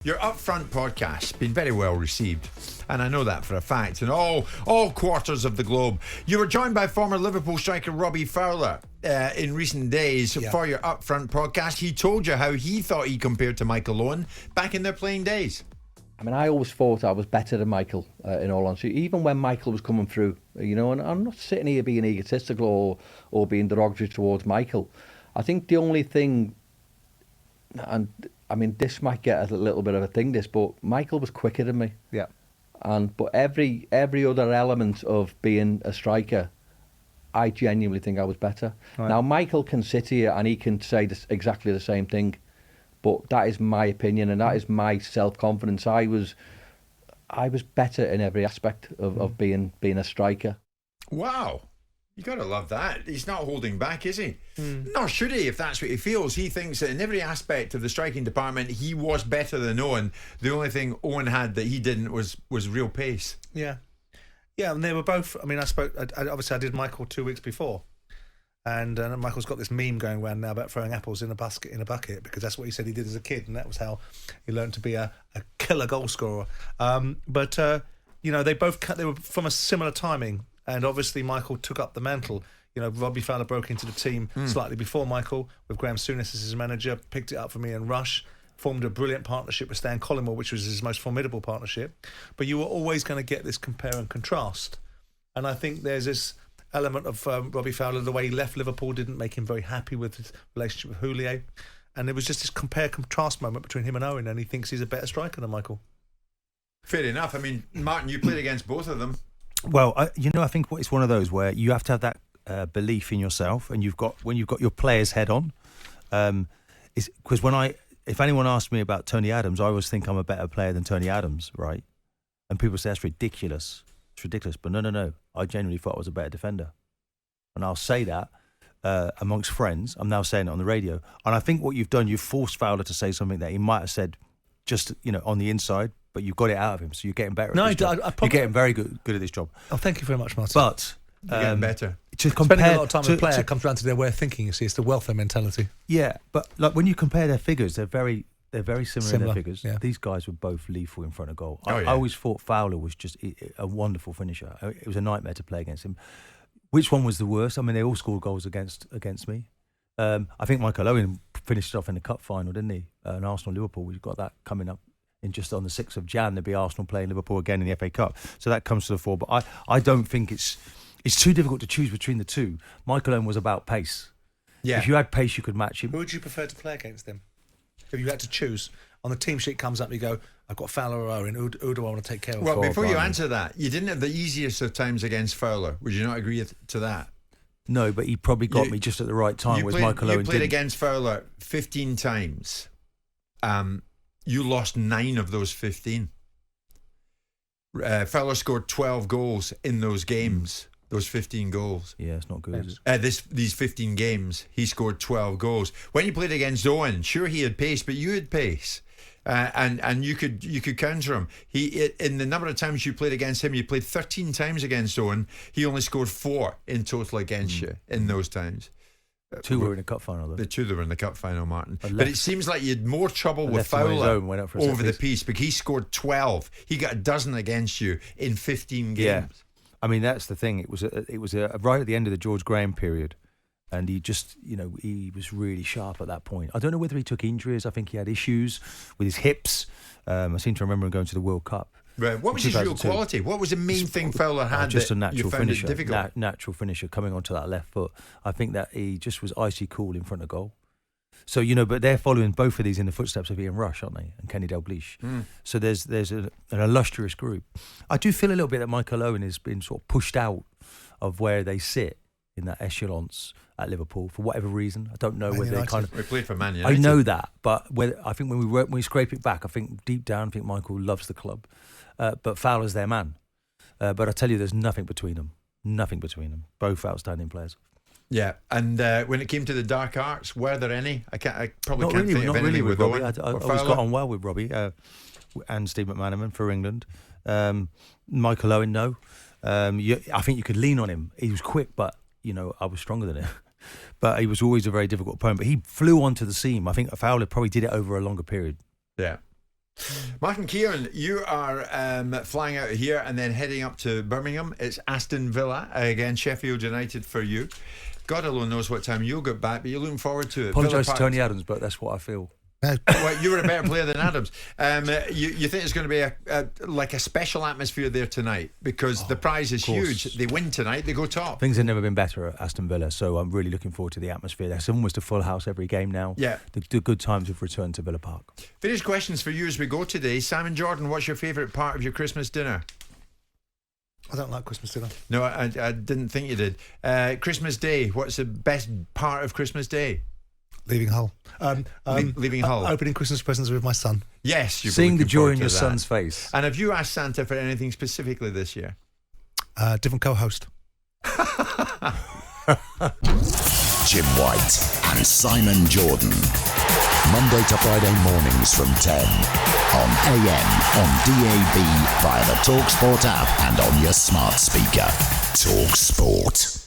Your Upfront podcast's been very well received, and I know that for a fact, in all quarters of the globe. You were joined by former Liverpool striker Robbie Fowler in recent days for your Upfront podcast. He told you how he thought he compared to Michael Owen back in their playing days. I mean, I always thought I was better than Michael, in all honesty. Even when Michael was coming through, and I'm not sitting here being egotistical or being derogatory towards Michael. I think the only thing, and I mean, this might get a little bit of a thing, but Michael was quicker than me. Yeah. But every other element of being a striker, I genuinely think I was better. Right. Now, Michael can sit here and he can say exactly the same thing, but that is my opinion and that is my self-confidence. I was better in every aspect of being a striker. Wow. You got to love that. He's not holding back, is he? Nor should he, if that's what he feels. He thinks that in every aspect of the striking department, he was better than Owen. The only thing Owen had that he didn't was real pace. Yeah. Yeah, and they were both, I mean, obviously I did Michael 2 weeks before. And Michael's got this meme going around now about throwing apples in a bucket, because that's what he said he did as a kid, and that was how he learned to be a killer goal scorer. But they were from a similar timing. And obviously Michael took up the mantle. Robbie Fowler broke into the team slightly before Michael, with Graeme Souness as his manager, picked it up for me and Rush, formed a brilliant partnership with Stan Collymore, which was his most formidable partnership. But you were always going to get this compare and contrast. And I think there's this element of Robbie Fowler, the way he left Liverpool didn't make him very happy with his relationship with Houllier. And there was just this compare-contrast moment between him and Owen, and he thinks he's a better striker than Michael. Fair enough. I mean, Martin, you played against both of them. Well, I think it's one of those where you have to have that belief in yourself, and when you've got your players head on. Because if anyone asked me about Tony Adams, I always think I'm a better player than Tony Adams, right? And people say that's ridiculous. It's ridiculous, but no. I genuinely thought I was a better defender, and I'll say that amongst friends. I'm now saying it on the radio, and I think what you've done, you've forced Fowler to say something that he might have said just on the inside. But you've got it out of him, so you're getting better at this job. You're getting very good at this job. Oh, thank you very much, Martin. But you're getting better. Spending a lot of time with a player comes down to their way of thinking, you see. It's the welfare mentality. Yeah, but like when you compare their figures, they're very similar in their figures. Yeah. These guys were both lethal in front of goal. I always thought Fowler was just a wonderful finisher. It was a nightmare to play against him. Which one was the worst? I mean, they all scored goals against me. I think Michael Owen finished off in the cup final, didn't he? And Arsenal-Liverpool, we've got that coming up. In just on the 6th of Jan, there'll be Arsenal playing Liverpool again in the FA Cup. So that comes to the fore. But I don't think it's too difficult to choose between the two. Michael Owen was about pace. Yeah. If you had pace, you could match him. Who would you prefer to play against them? If you had to choose, on the team sheet comes up, you go, I've got Fowler or Owen. Who do I want to take care of? Well, before you answer that, you didn't have the easiest of times against Fowler. Would you not agree to that? No, but he probably got me just at the right time, whereas Michael Owen You played against Fowler 15 times. You lost 9 of those 15. Fowler scored 12 goals in those games, those 15 goals. Yeah, it's not good, is it? These 15 games, he scored 12 goals. When you played against Owen, sure he had pace, but you had pace. And you could counter him. In the number of times you played against him, you played 13 times against Owen. He only scored 4 in total against you in those times. 2 were in the cup final, though. The 2 that were in the cup final, Martin. But it seems like you had more trouble with Fowler over the piece, because he scored 12. He got a dozen against you in 15 games. Yeah. I mean, that's the thing. It was right at the end of the George Graeme period, and he just, he was really sharp at that point. I don't know whether he took injuries. I think he had issues with his hips. I seem to remember him going to the World Cup. Right. What was his real quality? What was the main thing Fowler had? Just that a natural you found finisher. It difficult? Natural finisher coming onto that left foot. I think that he just was icy cool in front of goal. So but they're following both of these in the footsteps of Ian Rush, aren't they? And Kenny Dalglish. So there's an illustrious group. I do feel a little bit that Michael Owen has been sort of pushed out of where they sit in that echelons at Liverpool for whatever reason. I don't know whether they kind of. We played for Man United. I know that, but I think when we scrape it back, I think deep down, I think Michael loves the club, but Fowler's their man. But I tell you, there's nothing between them. Nothing between them. Both outstanding players. Yeah, and when it came to the dark arts, were there any? I probably can't think of any really with Robbie. Owen. I always got on well with Robbie and Steve McManaman for England. Michael Owen, no. I think you could lean on him. He was quick, but I was stronger than him. But he was always a very difficult opponent. But he flew onto the seam. I think Fowler probably did it over a longer period. Yeah. Martin Keown, you are flying out of here and then heading up to Birmingham. It's Aston Villa again, Sheffield United for you. God alone knows what time you'll get back, but you're looking forward to it. Apologise to Tony Adams, but that's what I feel. Well, you were a better player than Adams. You think it's going to be a special atmosphere there tonight because the prize is huge. They win tonight, they go top. Things have never been better at Aston Villa, so I'm really looking forward to the atmosphere. There's almost a full house every game now. Yeah, the good times have returned to Villa Park. Finish questions for you as we go today. Simon Jordan, what's your favourite part of your Christmas dinner? I don't like Christmas dinner. No, I didn't think you did. Christmas Day, what's the best part of Christmas Day? Leaving Hull. Leaving Hull. Opening Christmas presents with my son. Yes. Seeing the joy in your son's face. And have you asked Santa for anything specifically this year? Different co-host. Jim White and Simon Jordan. Monday to Friday mornings from 10 on AM, on DAB, via the talkSPORT app and on your smart speaker. talkSPORT.